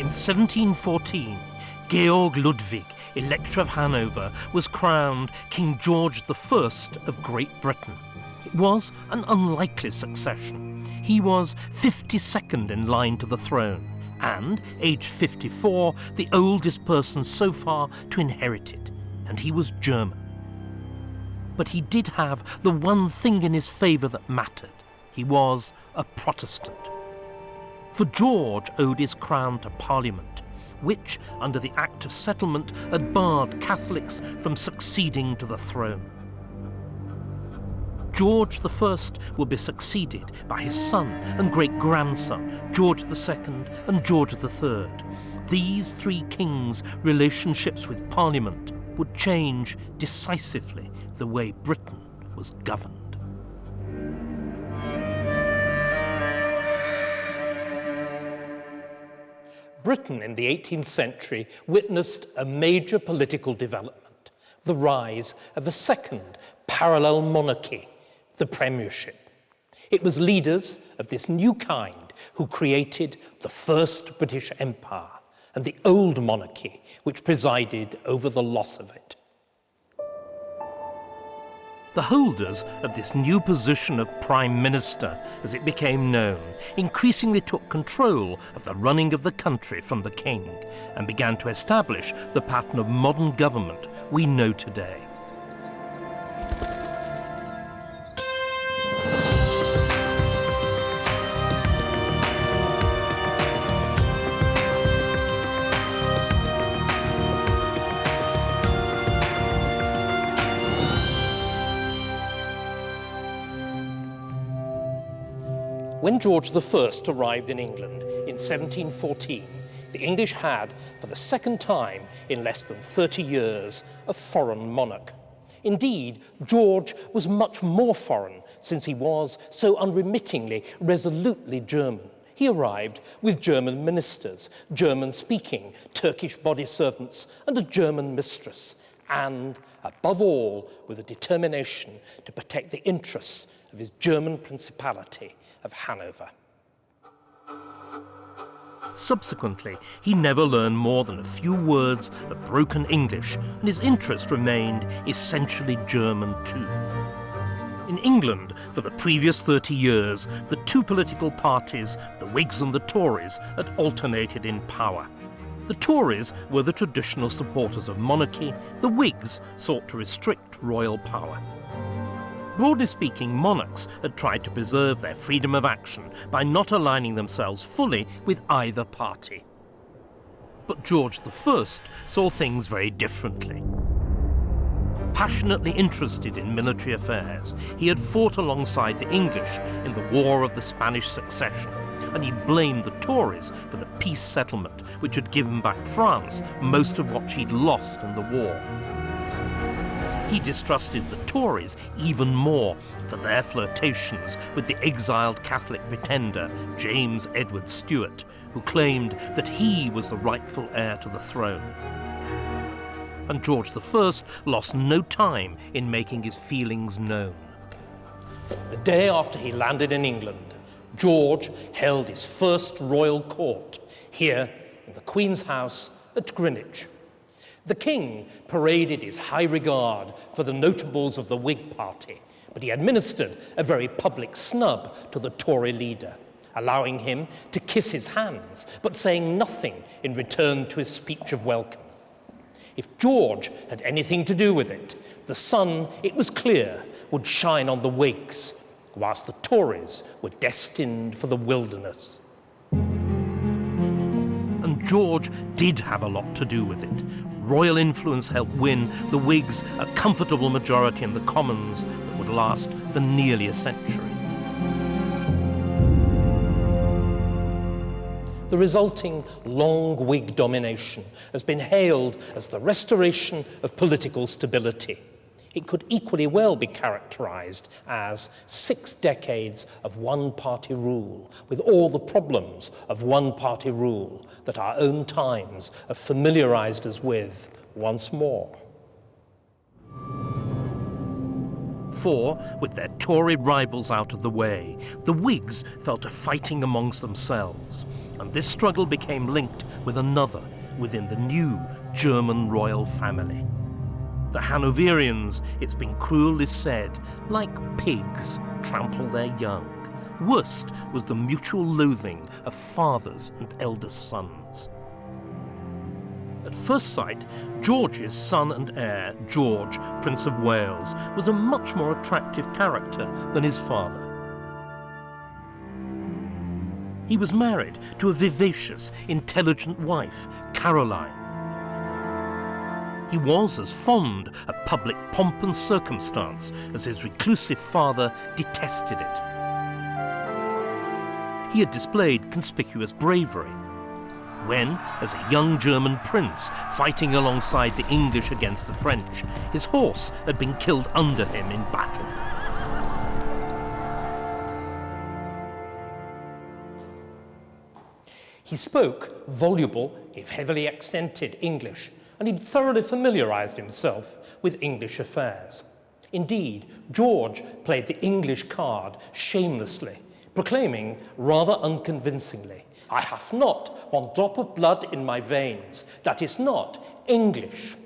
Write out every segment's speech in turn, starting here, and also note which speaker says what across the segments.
Speaker 1: In 1714, Georg Ludwig, Elector of Hanover, was crowned King George I of Great Britain. It was an unlikely succession. He was 52nd in line to the throne, and, aged 54, the oldest person so far to inherit it, and he was German. But he did have the one thing in his favour that mattered. He was a Protestant. For George owed his crown to Parliament, which, under the Act of Settlement, had barred Catholics from succeeding to the throne. George I would be succeeded by his son and great-grandson, George II and George III. These three kings' relationships with Parliament would change decisively the way Britain was governed. Britain in the 18th century witnessed a major political development, the rise of a second parallel monarchy, the premiership. It was leaders of this new kind who created the first British Empire and the old monarchy which presided over the loss of it. The holders of this new position of Prime Minister, as it became known, increasingly took control of the running of the country from the king and began to establish the pattern of modern government we know today. When George I arrived in England in 1714, the English had, for the second time in less than 30 years, a foreign monarch. Indeed, George was much more foreign, since he was so unremittingly, resolutely German. He arrived with German ministers, German-speaking Turkish body servants, and a German mistress, and, above all, with a determination to protect the interests of his German principality of Hanover. Subsequently, he never learned more than a few words of broken English, and his interest remained essentially German too. In England, for the previous 30 years, the two political parties, the Whigs and the Tories, had alternated in power. The Tories were the traditional supporters of monarchy, the Whigs sought to restrict royal power. Broadly speaking, monarchs had tried to preserve their freedom of action by not aligning themselves fully with either party. But George I saw things very differently. Passionately interested in military affairs, he had fought alongside the English in the War of the Spanish Succession, and he blamed the Tories for the peace settlement which had given back France most of what she'd lost in the war. He distrusted the Tories even more for their flirtations with the exiled Catholic pretender James Edward Stuart, who claimed that he was the rightful heir to the throne. And George I lost no time in making his feelings known. The day after he landed in England, George held his first royal court here in the Queen's House at Greenwich. The king paraded his high regard for the notables of the Whig party, but he administered a very public snub to the Tory leader, allowing him to kiss his hands, but saying nothing in return to his speech of welcome. If George had anything to do with it, the sun, it was clear, would shine on the Whigs, whilst the Tories were destined for the wilderness. And George did have a lot to do with it. Royal influence helped win the Whigs a comfortable majority in the Commons that would last for nearly a century. The resulting long Whig domination has been hailed as the restoration of political stability. It could equally well be characterized as 6 decades of one-party rule, with all the problems of one-party rule that our own times have familiarized us with once more. For, with their Tory rivals out of the way, the Whigs fell to fighting amongst themselves, and this struggle became linked with another within the new German royal family. The Hanoverians, it's been cruelly said, like pigs, trample their young. Worst was the mutual loathing of fathers and eldest sons. At first sight, George's son and heir, George, Prince of Wales, was a much more attractive character than his father. He was married to a vivacious, intelligent wife, Caroline. He was as fond of public pomp and circumstance as his reclusive father detested it. He had displayed conspicuous bravery when, as a young German prince fighting alongside the English against the French, his horse had been killed under him in battle. He spoke voluble, if heavily accented, English, and he'd thoroughly familiarised himself with English affairs. Indeed, George played the English card shamelessly, proclaiming rather unconvincingly, "I have not one drop of blood in my veins that is not English."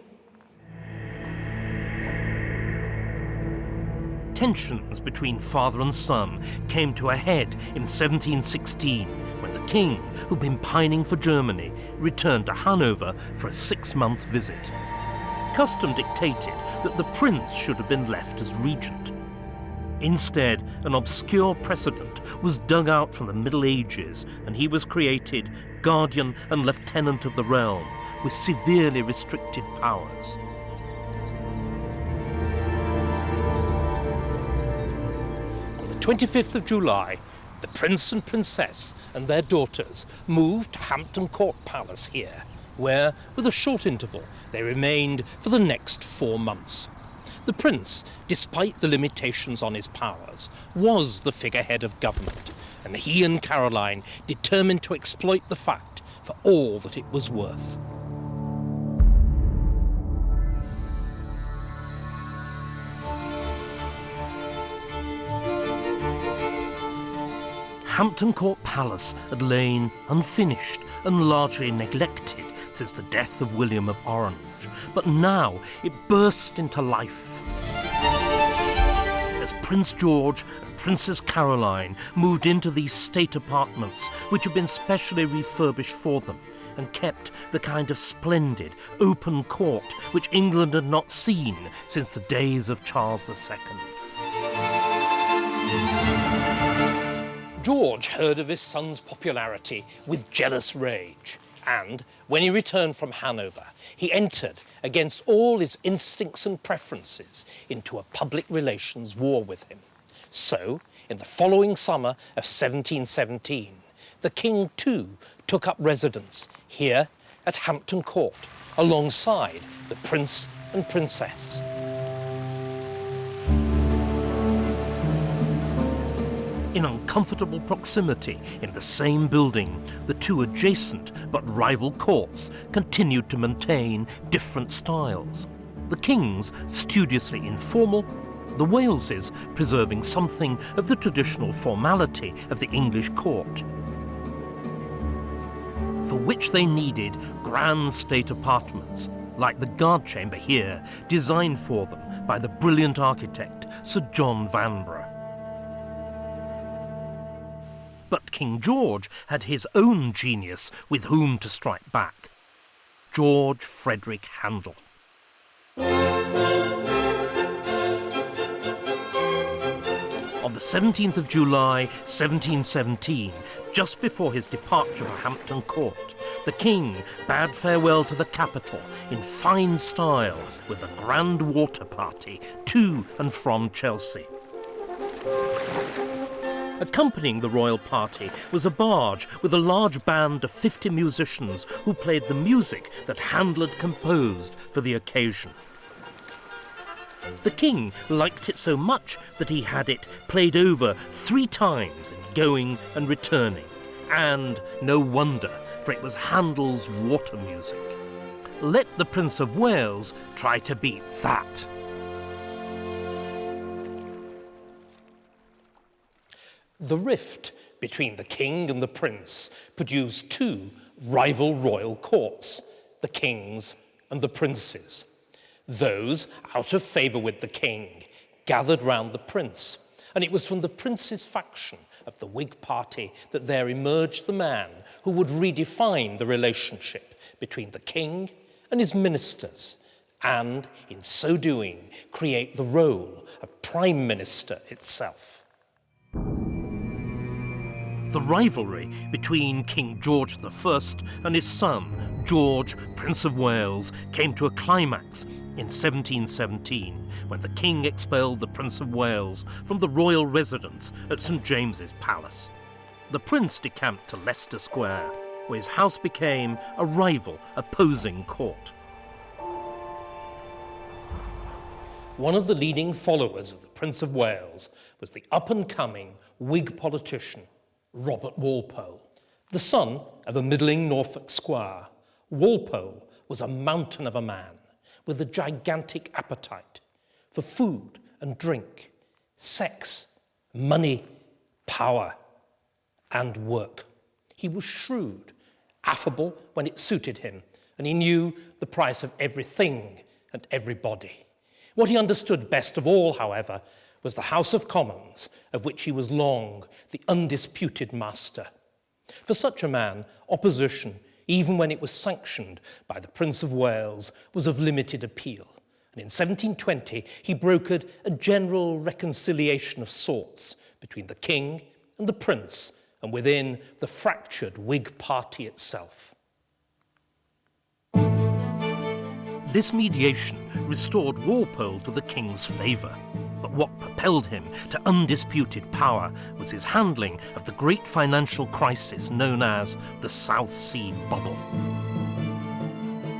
Speaker 1: Tensions between father and son came to a head in 1716 when the king, who'd been pining for Germany, returned to Hanover for a 6-month visit. Custom dictated that the prince should have been left as regent. Instead, an obscure precedent was dug out from the Middle Ages, and he was created guardian and lieutenant of the realm with severely restricted powers. On the 25th of July, the Prince and Princess and their daughters moved to Hampton Court Palace here, where, with a short interval, they remained for the next 4 months. The Prince, despite the limitations on his powers, was the figurehead of government, and he and Caroline determined to exploit the fact for all that it was worth. Hampton Court Palace had lain unfinished and largely neglected since the death of William of Orange, but now it burst into life. As Prince George and Princess Caroline moved into these state apartments, which had been specially refurbished for them, and kept the kind of splendid, open court which England had not seen since the days of Charles II. George heard of his son's popularity with jealous rage, and, when he returned from Hanover, he entered, against all his instincts and preferences, into a public relations war with him. So, in the following summer of 1717, the king too took up residence here at Hampton Court, alongside the Prince and Princess. In uncomfortable proximity in the same building, the two adjacent but rival courts continued to maintain different styles. The King's studiously informal, the Waleses preserving something of the traditional formality of the English court, for which they needed grand state apartments, like the guard chamber here, designed for them by the brilliant architect Sir John Vanbrugh. But King George had his own genius with whom to strike back. George Frederick Handel. On the 17th of July, 1717, just before his departure for Hampton Court, the King bade farewell to the capital in fine style with a grand water party to and from Chelsea. Accompanying the royal party was a barge with a large band of 50 musicians who played the music that Handel had composed for the occasion. The king liked it so much that he had it played over 3 times in going and returning, and no wonder, for it was Handel's water music. Let the Prince of Wales try to beat that. The rift between the king and the prince produced two rival royal courts, the king's and the prince's. Those out of favour with the king gathered round the prince, and it was from the prince's faction of the Whig party that there emerged the man who would redefine the relationship between the king and his ministers, and in so doing create the role of Prime Minister itself. The rivalry between King George I and his son, George, Prince of Wales, came to a climax in 1717, when the king expelled the Prince of Wales from the royal residence at St James's Palace. The prince decamped to Leicester Square, where his house became a rival, opposing court. One of the leading followers of the Prince of Wales was the up-and-coming Whig politician, Robert Walpole. The son of a middling Norfolk squire, Walpole was a mountain of a man with a gigantic appetite for food and drink, sex, money, power, and work. He was shrewd, affable when it suited him, and he knew the price of everything and everybody. What he understood best of all, however, was the House of Commons, of which he was long the undisputed master. For such a man, opposition, even when it was sanctioned by the Prince of Wales, was of limited appeal. And in 1720, he brokered a general reconciliation of sorts between the king and the prince, and within the fractured Whig party itself. This mediation restored Walpole to the king's favour, but what propelled him to undisputed power was his handling of the great financial crisis known as the South Sea Bubble.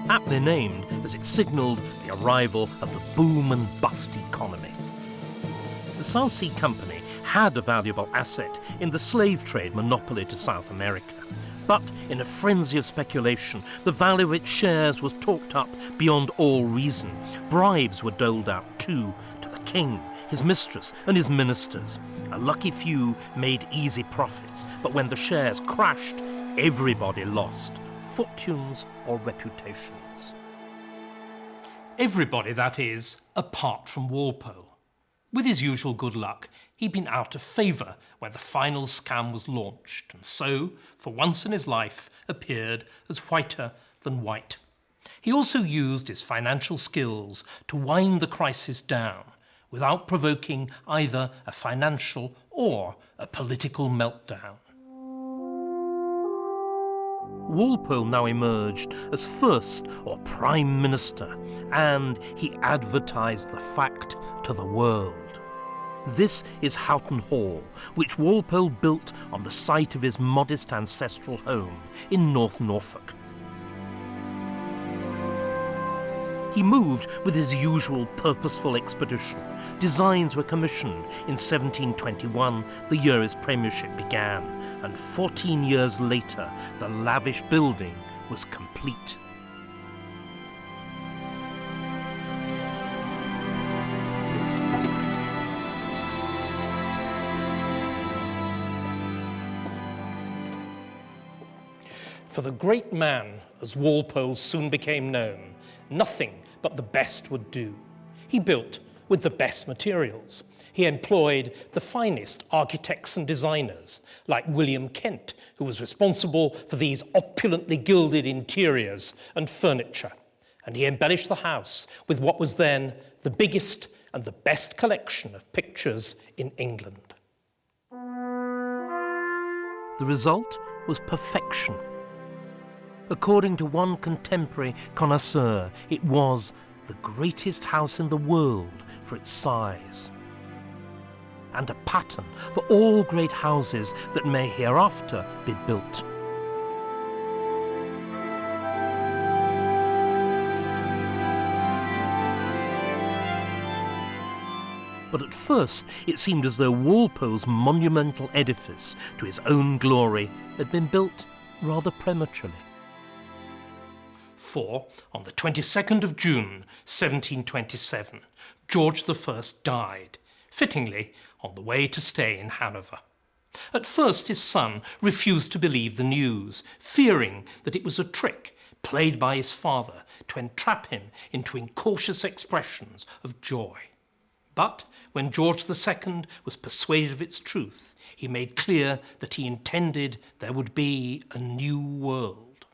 Speaker 1: Aptly named as it signalled the arrival of the boom and bust economy. The South Sea Company had a valuable asset in the slave trade monopoly to South America, but in a frenzy of speculation, the value of its shares was talked up beyond all reason. Bribes were doled out too, to the king, his mistress, and his ministers. A lucky few made easy profits, but when the shares crashed, everybody lost, fortunes or reputations. Everybody, that is, apart from Walpole. With his usual good luck, he'd been out of favour when the final scam was launched, and so, for once in his life, appeared as whiter than white. He also used his financial skills to wind the crisis down, without provoking either a financial or a political meltdown. Walpole now emerged as first or Prime Minister, and he advertised the fact to the world. This is Houghton Hall, which Walpole built on the site of his modest ancestral home in North Norfolk. He moved with his usual purposeful expedition. Designs were commissioned in 1721, the year his premiership began, and 14 years later, the lavish building was complete. For the great man, as Walpole soon became known, nothing but the best would do. He built with the best materials. He employed the finest architects and designers, like William Kent, who was responsible for these opulently gilded interiors and furniture. And he embellished the house with what was then the biggest and the best collection of pictures in England. The result was perfection. According to one contemporary connoisseur, it was the greatest house in the world for its size, and a pattern for all great houses that may hereafter be built. But at first it seemed as though Walpole's monumental edifice to his own glory had been built rather prematurely. For, on the 22nd of June, 1727, George I died, fittingly on the way to stay in Hanover. At first his son refused to believe the news, fearing that it was a trick played by his father to entrap him into incautious expressions of joy. But when George II was persuaded of its truth, he made clear that he intended there would be a new world.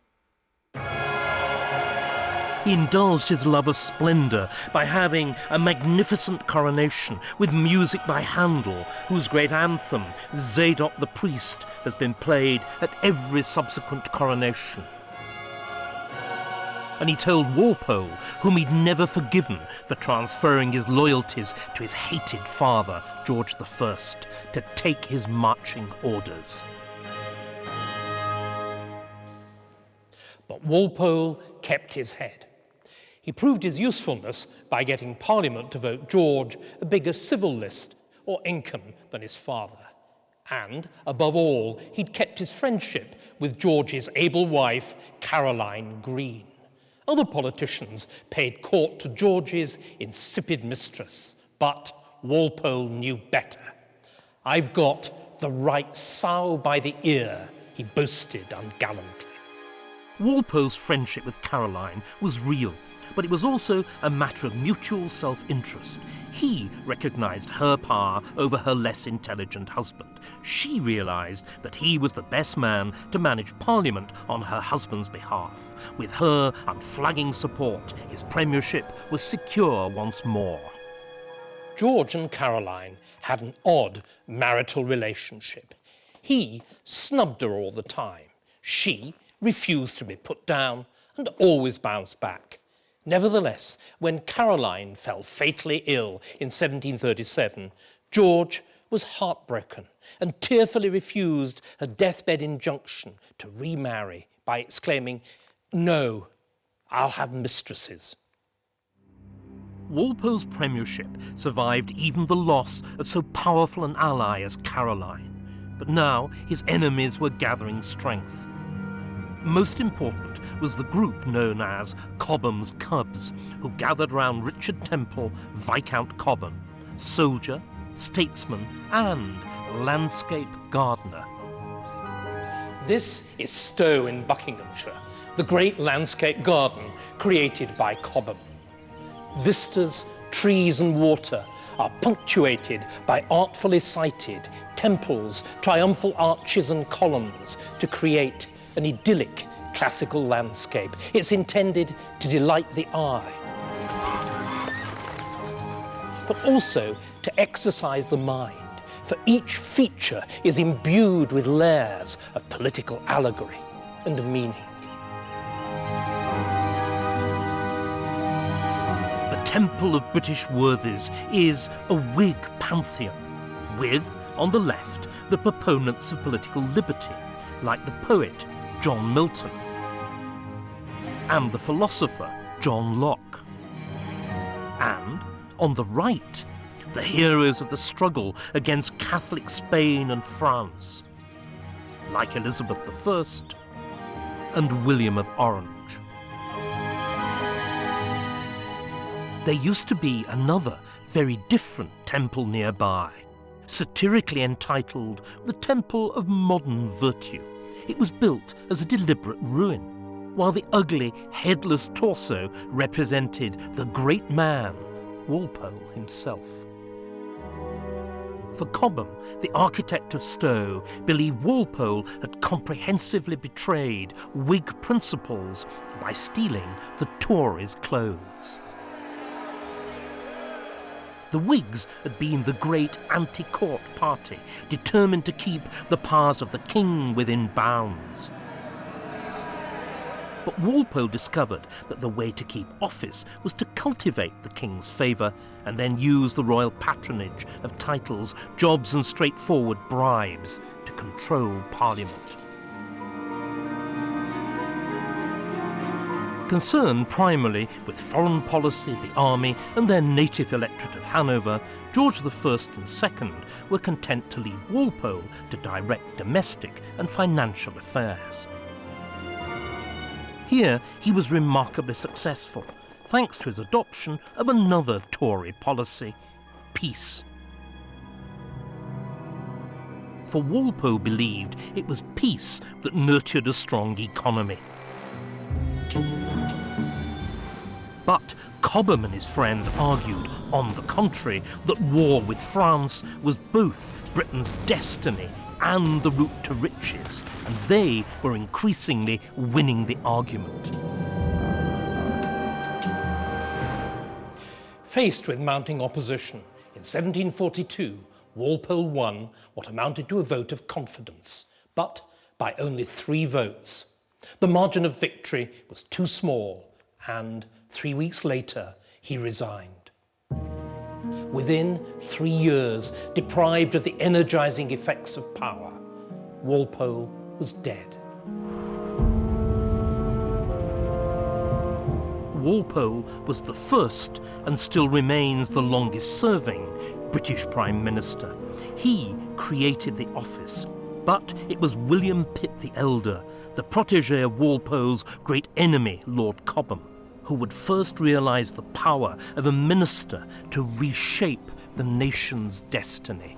Speaker 1: He indulged his love of splendour by having a magnificent coronation with music by Handel, whose great anthem, Zadok the Priest, has been played at every subsequent coronation. And he told Walpole, whom he'd never forgiven for transferring his loyalties to his hated father, George I, to take his marching orders. But Walpole kept his head. He proved his usefulness by getting Parliament to vote George a bigger civil list or income than his father. And, above all, he'd kept his friendship with George's able wife, Caroline Green. Other politicians paid court to George's insipid mistress, but Walpole knew better. "I've got the right sow by the ear," he boasted ungallantly. Walpole's friendship with Caroline was real, but it was also a matter of mutual self-interest. He recognised her power over her less intelligent husband. She realised that he was the best man to manage Parliament on her husband's behalf. With her unflagging support, his premiership was secure once more. George and Caroline had an odd marital relationship. He snubbed her all the time. She refused to be put down and always bounced back. Nevertheless, when Caroline fell fatally ill in 1737, George was heartbroken and tearfully refused a deathbed injunction to remarry by exclaiming, "No, I'll have mistresses." Walpole's premiership survived even the loss of so powerful an ally as Caroline, but now his enemies were gathering strength. Most important was the group known as Cobham's Cubs, who gathered round Richard Temple, Viscount Cobham, soldier, statesman, and landscape gardener. This is Stowe in Buckinghamshire, the great landscape garden created by Cobham. Vistas, trees and water are punctuated by artfully sited temples, triumphal arches and columns to create an idyllic classical landscape. It's intended to delight the eye, but also to exercise the mind, for each feature is imbued with layers of political allegory and meaning. The Temple of British Worthies is a Whig pantheon, with, on the left, the proponents of political liberty, like the poet John Milton, and the philosopher John Locke. And, on the right, the heroes of the struggle against Catholic Spain and France, like Elizabeth I and William of Orange. There used to be another, very different temple nearby, satirically entitled the Temple of Modern Virtue. It was built as a deliberate ruin, while the ugly, headless torso represented the great man, Walpole himself. For Cobham, the architect of Stowe believed Walpole had comprehensively betrayed Whig principles by stealing the Tories' clothes. The Whigs had been the great anti-court party, determined to keep the powers of the king within bounds. But Walpole discovered that the way to keep office was to cultivate the king's favour and then use the royal patronage of titles, jobs and straightforward bribes to control Parliament. Concerned primarily with foreign policy, the army and their native electorate of Hanover, George I and II were content to leave Walpole to direct domestic and financial affairs. Here he was remarkably successful, thanks to his adoption of another Tory policy, peace. for Walpole believed it was peace that nurtured a strong economy. But Cobham and his friends argued, on the contrary, that war with France was both Britain's destiny and the route to riches, and they were increasingly winning the argument. Faced with mounting opposition, in 1742, Walpole won what amounted to a vote of confidence, but by only 3 votes. The margin of victory was too small, and 3 weeks later, he resigned. Within 3 years, deprived of the energizing effects of power, Walpole was dead. Walpole was the first, and still remains the longest-serving, British Prime Minister. He created the office, but it was William Pitt the Elder, the protégé of Walpole's great enemy, Lord Cobham, who would first realise the power of a minister to reshape the nation's destiny.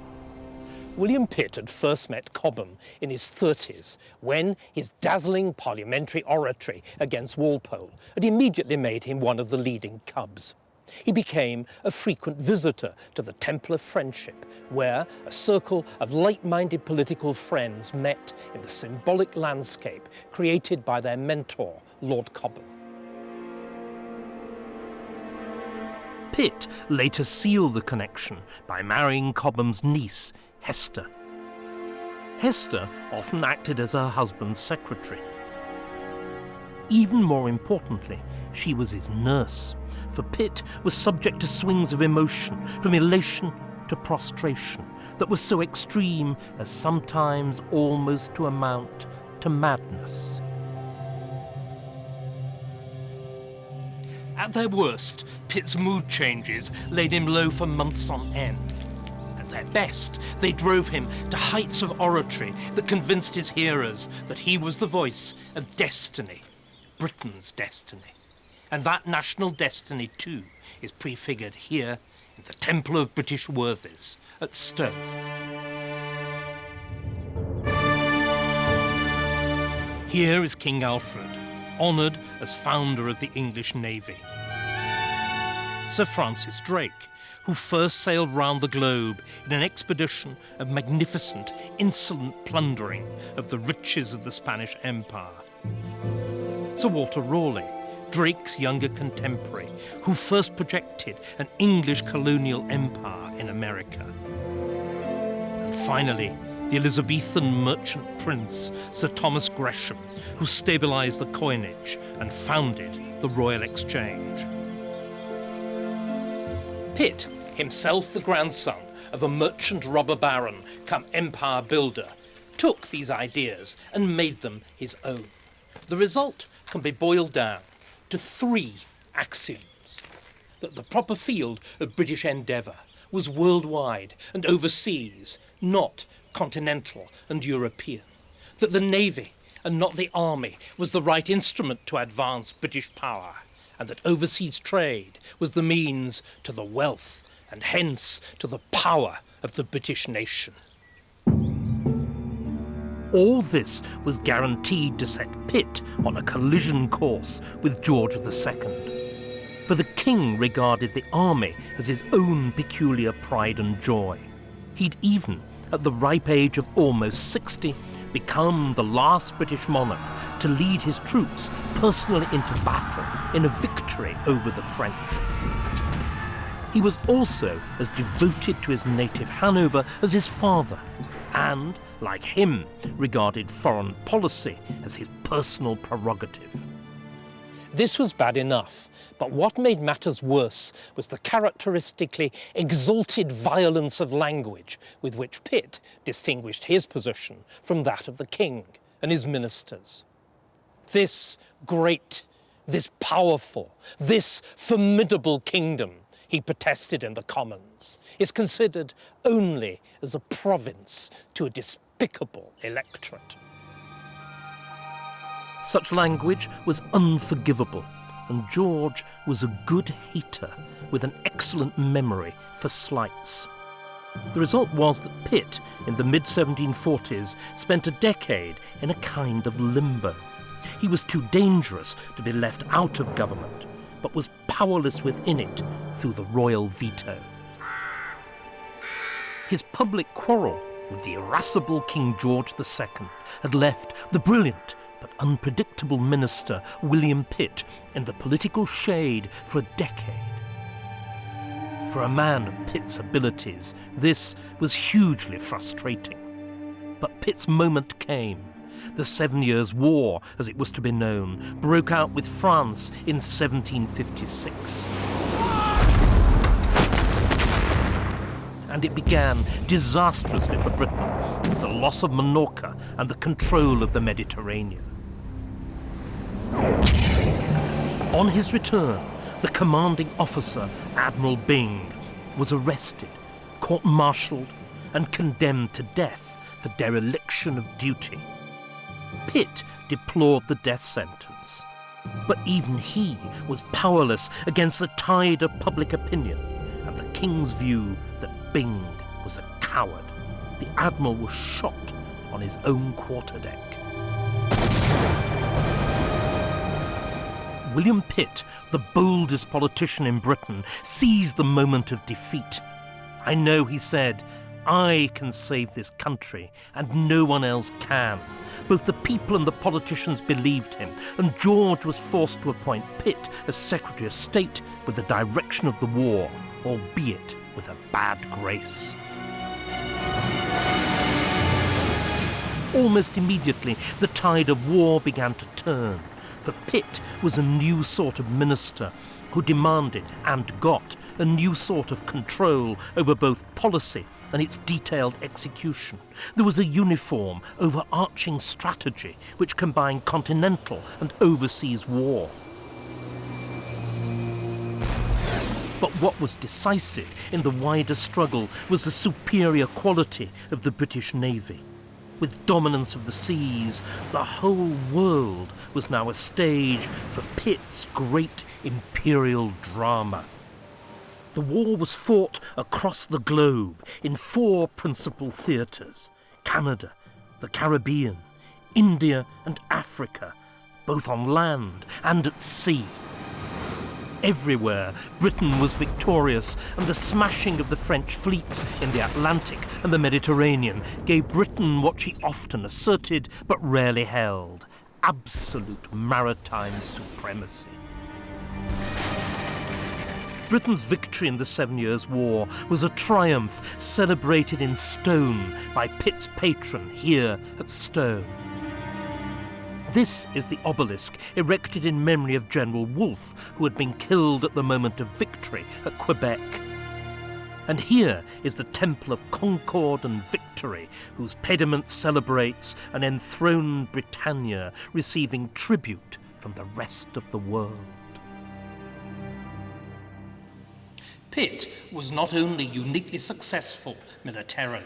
Speaker 1: William Pitt had first met Cobham in his 30s, when his dazzling parliamentary oratory against Walpole had immediately made him one of the leading cubs. He became a frequent visitor to the Temple of Friendship, where a circle of like-minded political friends met in the symbolic landscape created by their mentor, Lord Cobham. Pitt later sealed the connection by marrying Cobham's niece, Hester. Hester often acted as her husband's secretary. Even more importantly, she was his nurse, for Pitt was subject to swings of emotion, from elation to prostration, that was so extreme as sometimes almost to amount to madness. At their worst, Pitt's mood changes laid him low for months on end. At their best, they drove him to heights of oratory that convinced his hearers that he was the voice of destiny, Britain's destiny. And that national destiny, too, is prefigured here in the Temple of British Worthies at Stowe. Here is King Alfred, honoured as founder of the English Navy. Sir Francis Drake, who first sailed round the globe in an expedition of magnificent, insolent plundering of the riches of the Spanish Empire. Sir Walter Raleigh, Drake's younger contemporary, who first projected an English colonial empire in America. And finally, the Elizabethan merchant prince, Sir Thomas Gresham, who stabilised the coinage and founded the Royal Exchange. Pitt, himself the grandson of a merchant robber baron come empire builder, took these ideas and made them his own. The result can be boiled down to 3 axioms: that the proper field of British endeavour was worldwide and overseas, not continental and European; that the navy and not the army was the right instrument to advance British power, and that overseas trade was the means to the wealth and hence to the power of the British nation. All this was guaranteed to set Pitt on a collision course with George II. For the king regarded the army as his own peculiar pride and joy. He'd even, at the ripe age of almost 60, become the last British monarch to lead his troops personally into battle in a victory over the French. He was also as devoted to his native Hanover as his father, and, like him, regarded foreign policy as his personal prerogative. This was bad enough, but what made matters worse was the characteristically exalted violence of language with which Pitt distinguished his position from that of the king and his ministers. This great, this powerful, this formidable kingdom, he protested in the Commons, is considered only as a province to a despicable electorate. Such language was unforgivable, and George was a good hater with an excellent memory for slights. The result was that Pitt, in the mid-1740s, spent a decade in a kind of limbo. He was too dangerous to be left out of government, but was powerless within it through the royal veto. His public quarrel with the irascible King George II had left the brilliant but unpredictable minister William Pitt in the political shade for a decade. For a man of Pitt's abilities, this was hugely frustrating. But Pitt's moment came. The 7 Years' War, as it was to be known, broke out with France in 1756. And it began disastrously for Britain, with the loss of Minorca and the control of the Mediterranean. On his return, the commanding officer, Admiral Byng, was arrested, court-martialed, and condemned to death for dereliction of duty. Pitt deplored the death sentence, but even he was powerless against the tide of public opinion and the king's view that Byng was a coward. The admiral was shot on his own quarterdeck. William Pitt, the boldest politician in Britain, seized the moment of defeat. "I know," he said, "I can save this country, and no one else can." Both the people and the politicians believed him, and George was forced to appoint Pitt as Secretary of State with the direction of the war, albeit with a bad grace. Almost immediately, the tide of war began to turn. For Pitt was a new sort of minister who demanded and got a new sort of control over both policy and its detailed execution. There was a uniform, overarching strategy which combined continental and overseas war. But what was decisive in the wider struggle was the superior quality of the British Navy. With dominance of the seas, the whole world was now a stage for Pitt's great imperial drama. The war was fought across the globe in 4 principal theatres: Canada, the Caribbean, India and Africa, both on land and at sea. Everywhere, Britain was victorious, and the smashing of the French fleets in the Atlantic and the Mediterranean gave Britain what she often asserted but rarely held: absolute maritime supremacy. Britain's victory in the 7 Years' War was a triumph celebrated in stone by Pitt's patron here at Stowe. This is the obelisk erected in memory of General Wolfe, who had been killed at the moment of victory at Quebec. And here is the Temple of Concord and Victory, whose pediment celebrates an enthroned Britannia receiving tribute from the rest of the world. Pitt was not only uniquely successful militarily,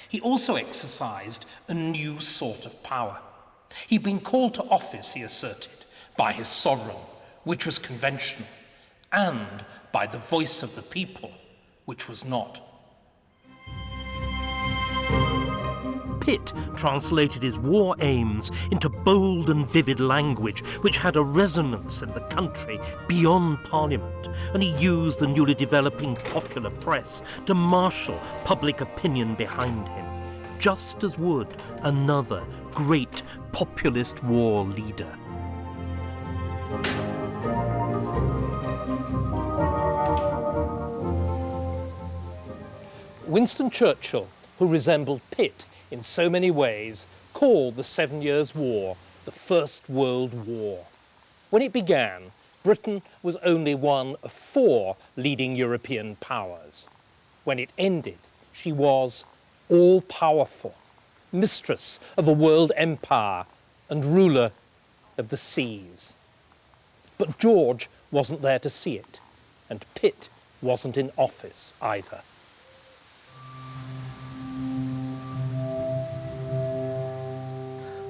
Speaker 1: he also exercised a new sort of power. He'd been called to office, he asserted, by his sovereign, which was conventional, and by the voice of the people, which was not. Pitt translated his war aims into bold and vivid language which had a resonance in the country beyond Parliament, and he used the newly developing popular press to marshal public opinion behind him, just as would another great populist war leader. Winston Churchill, who resembled Pitt in so many ways, called the 7 Years' War the First World War. When it began, Britain was only one of 4 leading European powers. When it ended, she was all-powerful, mistress of a world empire and ruler of the seas. But George wasn't there to see it, and Pitt wasn't in office either.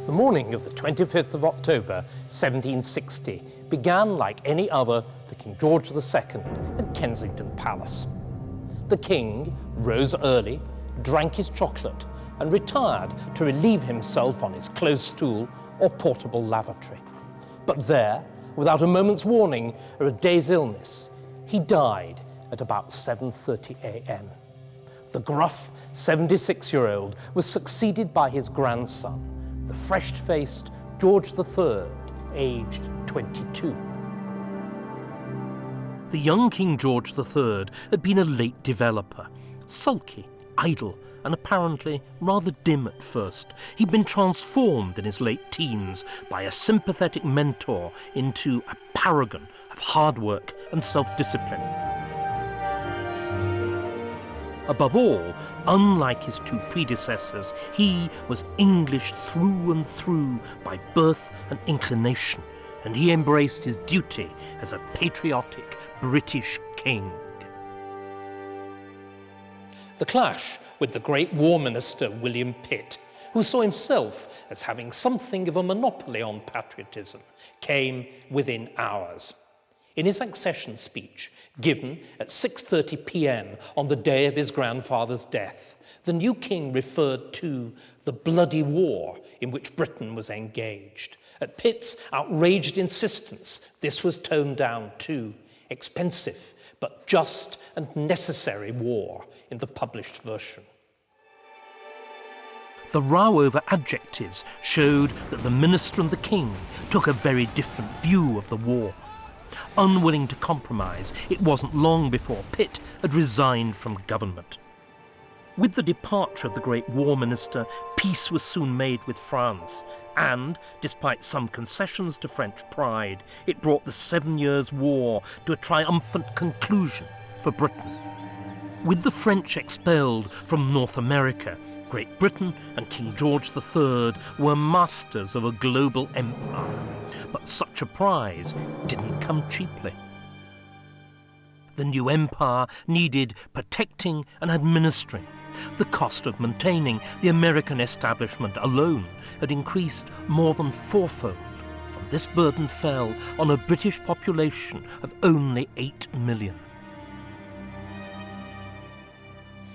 Speaker 1: The morning of the 25th of October, 1760, began like any other for King George II at Kensington Palace. The king rose early, drank his chocolate, and retired to relieve himself on his close stool or portable lavatory. But there, without a moment's warning or a day's illness, he died at about 7:30 a.m. The gruff 76-year-old was succeeded by his grandson, the fresh-faced George III, aged 22. The young King George III had been a late developer, sulky, idle, and apparently rather dim at first. He'd been transformed in his late teens by a sympathetic mentor into a paragon of hard work and self-discipline. Above all, unlike his two predecessors, he was English through and through by birth and inclination, and he embraced his duty as a patriotic British king. The clash with the great War Minister William Pitt, who saw himself as having something of a monopoly on patriotism, came within hours. In his accession speech, given at 6:30 p.m. on the day of his grandfather's death, the new king referred to the bloody war in which Britain was engaged. At Pitt's outraged insistence, this was toned down to expensive but just and necessary war in the published version. The row over adjectives showed that the minister and the king took a very different view of the war. Unwilling to compromise, it wasn't long before Pitt had resigned from government. With the departure of the great war minister, peace was soon made with France, and, despite some concessions to French pride, it brought the 7 Years' War to a triumphant conclusion for Britain. With the French expelled from North America, Great Britain and King George III were masters of a global empire, but such a prize didn't come cheaply. The new empire needed protecting and administering. The cost of maintaining the American establishment alone had increased more than fourfold, and this burden fell on a British population of only 8 million.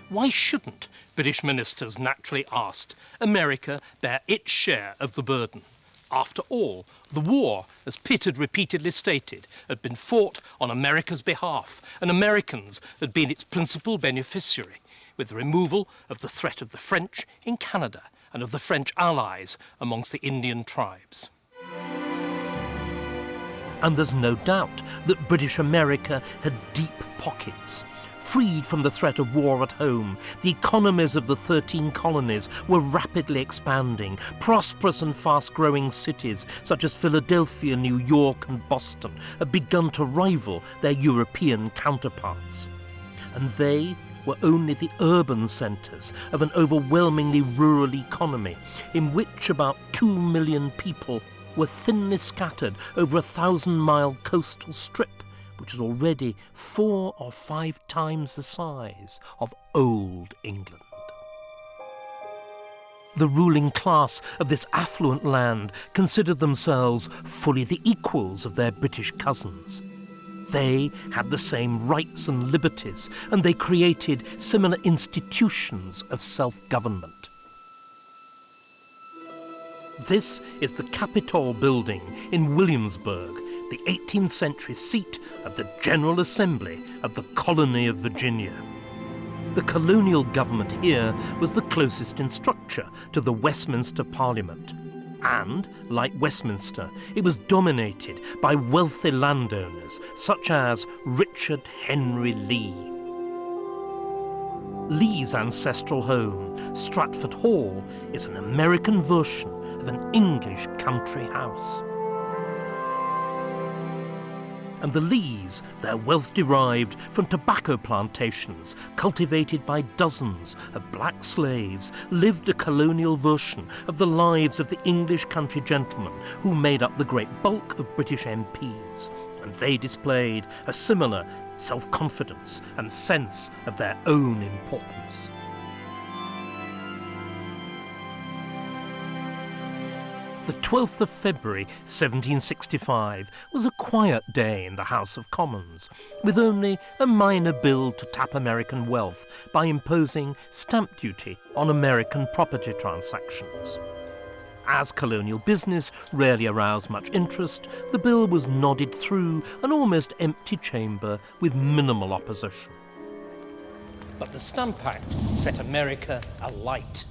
Speaker 1: Why shouldn't, British ministers naturally asked, America bear its share of the burden? After all, the war, as Pitt had repeatedly stated, had been fought on America's behalf, and Americans had been its principal beneficiary, with the removal of the threat of the French in Canada and of the French allies amongst the Indian tribes. And there's no doubt that British America had deep pockets. Freed from the threat of war at home, the economies of the 13 colonies were rapidly expanding. Prosperous and fast-growing cities such as Philadelphia, New York and Boston had begun to rival their European counterparts. And they were only the urban centres of an overwhelmingly rural economy in which about 2 million people were thinly scattered over a 1,000-mile coastal strip, which is already 4 or 5 times the size of old England. The ruling class of this affluent land considered themselves fully the equals of their British cousins. They had the same rights and liberties, and they created similar institutions of self-government. This is the Capitol building in Williamsburg, the 18th century seat of the General Assembly of the Colony of Virginia. The colonial government here was the closest in structure to the Westminster Parliament. And, like Westminster, it was dominated by wealthy landowners such as Richard Henry Lee. Lee's ancestral home, Stratford Hall, is an American version of an English country house. And the Lees, their wealth derived from tobacco plantations cultivated by dozens of black slaves, lived a colonial version of the lives of the English country gentlemen who made up the great bulk of British MPs, and they displayed a similar self-confidence and sense of their own importance. The 12th of February 1765 was a quiet day in the House of Commons, with only a minor bill to tap American wealth by imposing stamp duty on American property transactions. As colonial business rarely aroused much interest, the bill was nodded through an almost empty chamber with minimal opposition. But the Stamp Act set America alight.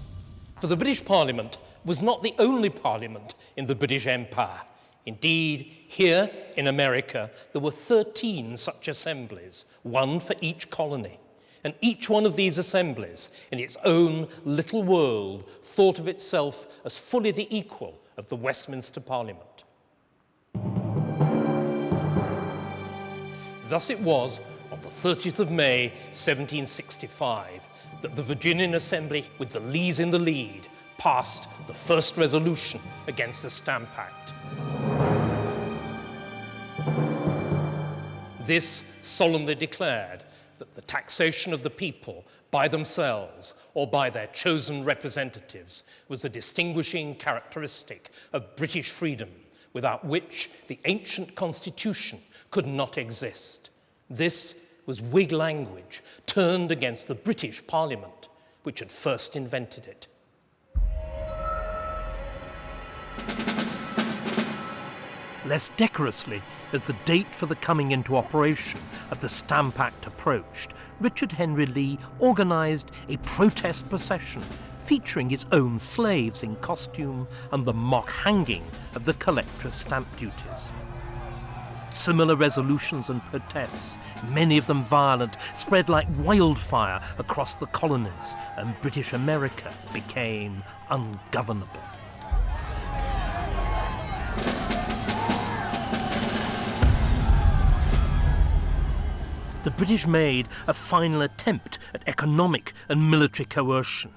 Speaker 1: For the British Parliament was not the only parliament in the British Empire. Indeed, here in America, there were 13 such assemblies, one for each colony. And each one of these assemblies, in its own little world, thought of itself as fully the equal of the Westminster Parliament. Thus it was, on the 30th of May, 1765, that the Virginian Assembly, with the Lees in the lead, passed the first resolution against the Stamp Act. This solemnly declared that the taxation of the people by themselves or by their chosen representatives was a distinguishing characteristic of British freedom, without which the ancient constitution could not exist. This was Whig language turned against the British Parliament, which had first invented it. Less decorously, as the date for the coming into operation of the Stamp Act approached, Richard Henry Lee organised a protest procession featuring his own slaves in costume and the mock hanging of the collector's stamp duties. Similar resolutions and protests, many of them violent, spread like wildfire across the colonies, and British America became ungovernable. The British made a final attempt at economic and military coercion.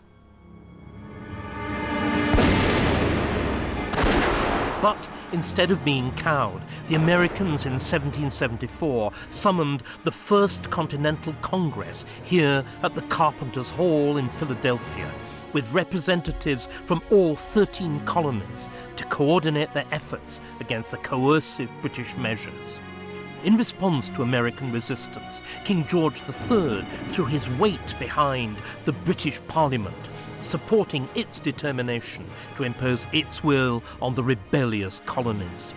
Speaker 1: But instead of being cowed, the Americans in 1774 summoned the First Continental Congress here at the Carpenter's Hall in Philadelphia, with representatives from all 13 colonies to coordinate their efforts against the coercive British measures. In response to American resistance, King George III threw his weight behind the British Parliament, supporting its determination to impose its will on the rebellious colonies.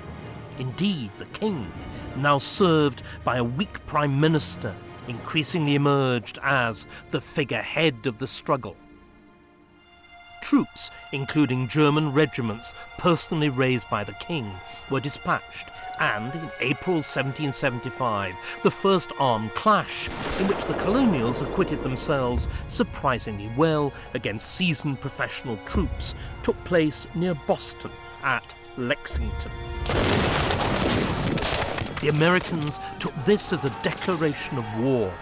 Speaker 1: Indeed, the king, now served by a weak prime minister, increasingly emerged as the figurehead of the struggle. Troops, including German regiments personally raised by the king, were dispatched, and in April 1775, the first armed clash, in which the colonials acquitted themselves surprisingly well against seasoned professional troops, took place near Boston at Lexington. The Americans took this as a declaration of war.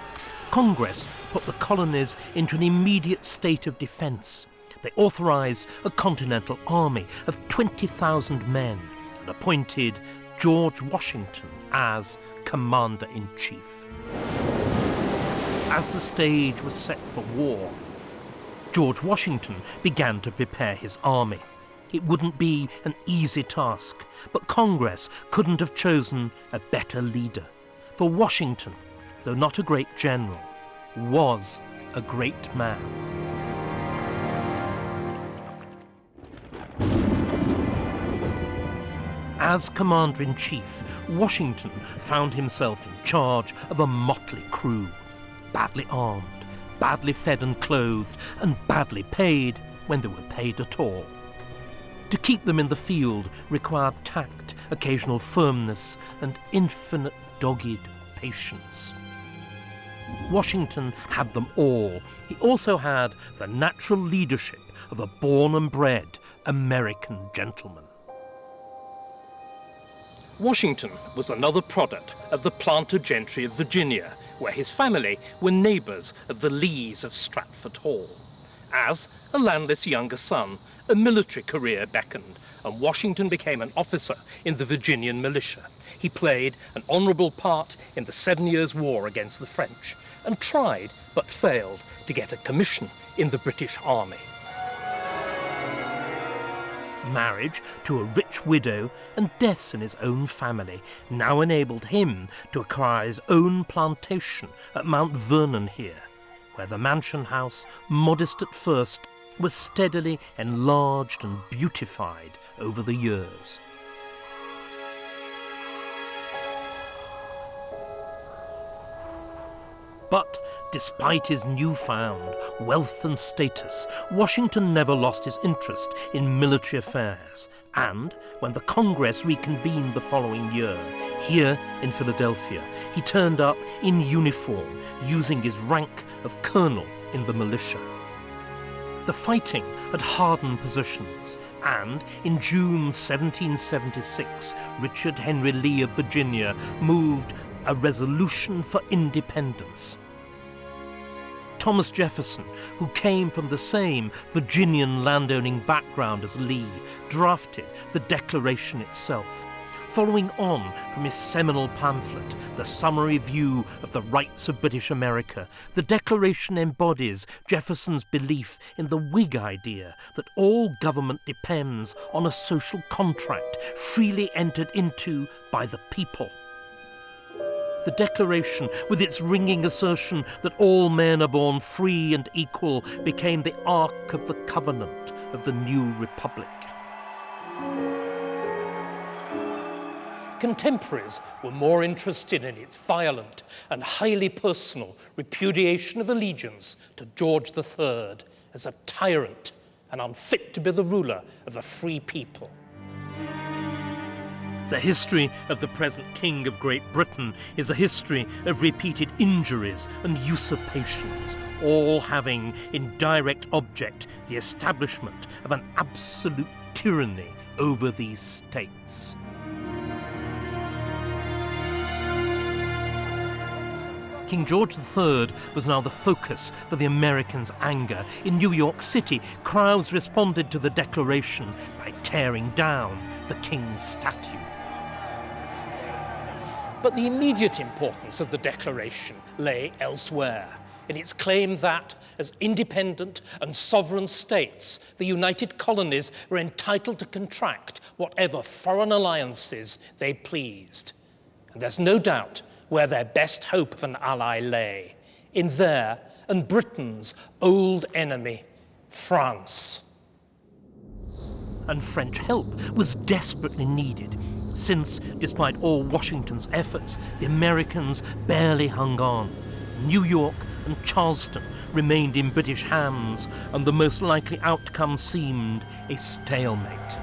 Speaker 1: Congress put the colonies into an immediate state of defense. They authorized a continental army of 20,000 men and appointed George Washington as Commander-in-Chief. As the stage was set for war, George Washington began to prepare his army. It wouldn't be an easy task, but Congress couldn't have chosen a better leader. For Washington, though not a great general, was a great man. As Commander-in-Chief, Washington found himself in charge of a motley crew, badly armed, badly fed and clothed, and badly paid when they were paid at all. To keep them in the field required tact, occasional firmness, and infinite dogged patience. Washington had them all. He also had the natural leadership of a born and bred American gentleman. Washington was another product of the planter gentry of Virginia, where his family were neighbours of the Lees of Stratford Hall. As a landless younger son, a military career beckoned, and Washington became an officer in the Virginian militia. He played an honourable part in the 7 Years' War against the French, and tried, but failed, to get a commission in the British Army. Marriage to a rich widow and deaths in his own family now enabled him to acquire his own plantation at Mount Vernon here, where the mansion house, modest at first, was steadily enlarged and beautified over the years. But despite his newfound wealth and status, Washington never lost his interest in military affairs, and when the Congress reconvened the following year, here in Philadelphia, he turned up in uniform, using his rank of colonel in the militia. The fighting had hardened positions, and in June 1776, Richard Henry Lee of Virginia moved a resolution for independence. Thomas Jefferson, who came from the same Virginian landowning background as Lee, drafted the Declaration itself, following on from his seminal pamphlet, The Summary View of the Rights of British America. The Declaration embodies Jefferson's belief in the Whig idea that all government depends on a social contract freely entered into by the people. The Declaration, with its ringing assertion that all men are born free and equal, became the Ark of the Covenant of the new republic. Contemporaries were more interested in its violent and highly personal repudiation of allegiance to George III as a tyrant and unfit to be the ruler of a free people. The history of the present King of Great Britain is a history of repeated injuries and usurpations, all having in direct object the establishment of an absolute tyranny over these states. King George III was now the focus for the Americans' anger. In New York City, crowds responded to the Declaration by tearing down the King's statue. But the immediate importance of the Declaration lay elsewhere, in its claim that, as independent and sovereign states, the United Colonies were entitled to contract whatever foreign alliances they pleased. And there's no doubt where their best hope of an ally lay, in their and Britain's old enemy, France. And French help was desperately needed, since, despite all Washington's efforts, the Americans barely hung on. New York and Charleston remained in British hands, and the most likely outcome seemed a stalemate.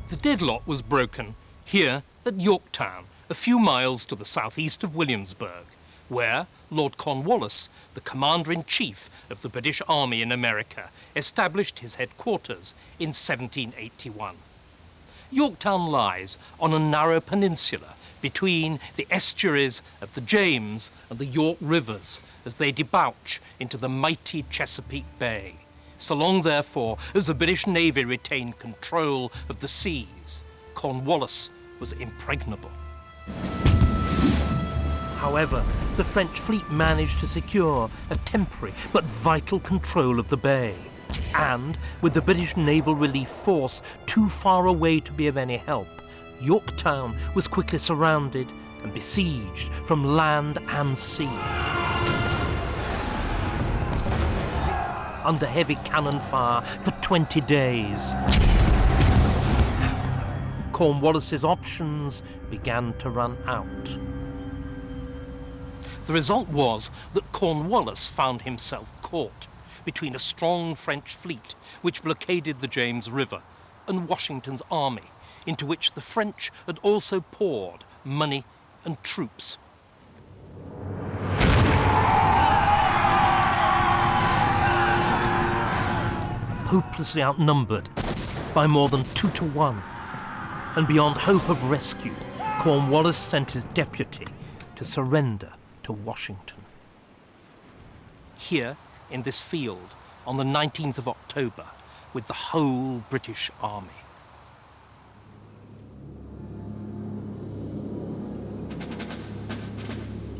Speaker 1: The deadlock was broken here at Yorktown, a few miles to the southeast of Williamsburg, where Lord Cornwallis, the Commander-in-Chief of the British Army in America, established his headquarters in 1781. Yorktown lies on a narrow peninsula between the estuaries of the James and the York rivers as they debouch into the mighty Chesapeake Bay. So long, therefore, as the British Navy retained control of the seas, Cornwallis was impregnable. However, the French fleet managed to secure a temporary but vital control of the bay. And, with the British Naval Relief Force too far away to be of any help, Yorktown was quickly surrounded and besieged from land and sea. Under heavy cannon fire for 20 days, Cornwallis's options began to run out. The result was that Cornwallis found himself caught between a strong French fleet which blockaded the James River and Washington's army, into which the French had also poured money and troops. Hopelessly outnumbered by more than 2 to 1, and beyond hope of rescue, Cornwallis sent his deputy to surrender to Washington. Here, in this field, on the 19th of October, with the whole British Army.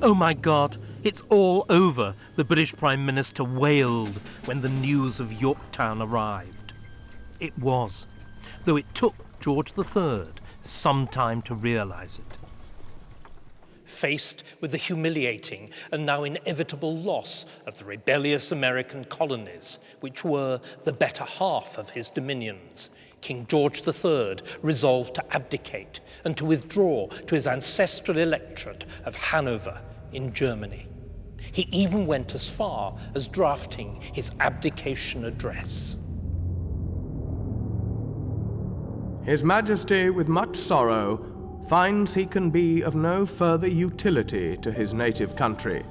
Speaker 1: "Oh my God, it's all over," the British Prime Minister wailed when the news of Yorktown arrived. it was, though it took George III some time to realise it. Faced with the humiliating and now inevitable loss of the rebellious American colonies, which were the better half of his dominions, King George III resolved to abdicate and to withdraw to his ancestral electorate of Hanover in Germany. He even went as far as drafting his abdication address.
Speaker 2: His Majesty, with much sorrow, finds he can be of no further utility to his native country,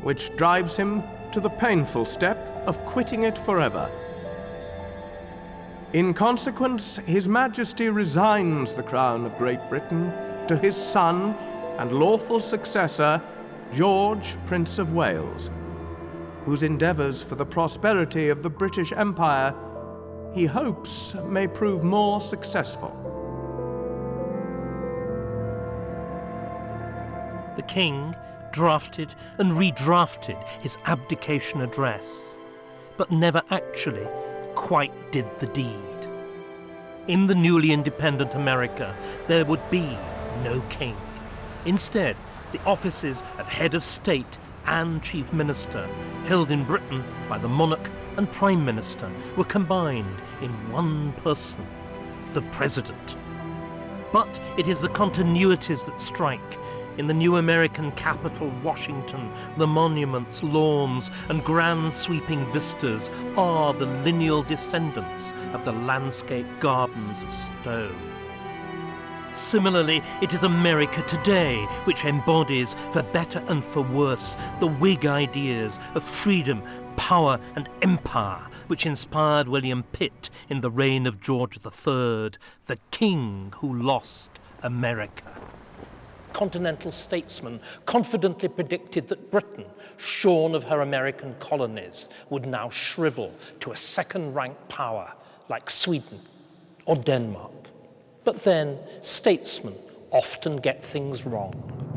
Speaker 2: which drives him to the painful step of quitting it forever. In consequence, His Majesty resigns the crown of Great Britain to his son and lawful successor, George, Prince of Wales, whose endeavours for the prosperity of the British Empire he hopes may prove more successful.
Speaker 1: The king drafted and redrafted his abdication address, but never actually quite did the deed. In the newly independent America, there would be no king. Instead, the offices of head of state and chief minister, held in Britain by the monarch and prime minister, were combined in one person, the president. But it is the continuities that strike. In the new American capital, Washington, the monuments, lawns, and grand sweeping vistas are the lineal descendants of the landscape gardens of stone. Similarly, it is America today which embodies, for better and for worse, the Whig ideas of freedom, power, and empire which inspired William Pitt in the reign of George III, the king who lost America. Continental statesmen confidently predicted that Britain, shorn of her American colonies, would now shrivel to a second-rank power like Sweden or Denmark. But then statesmen often get things wrong.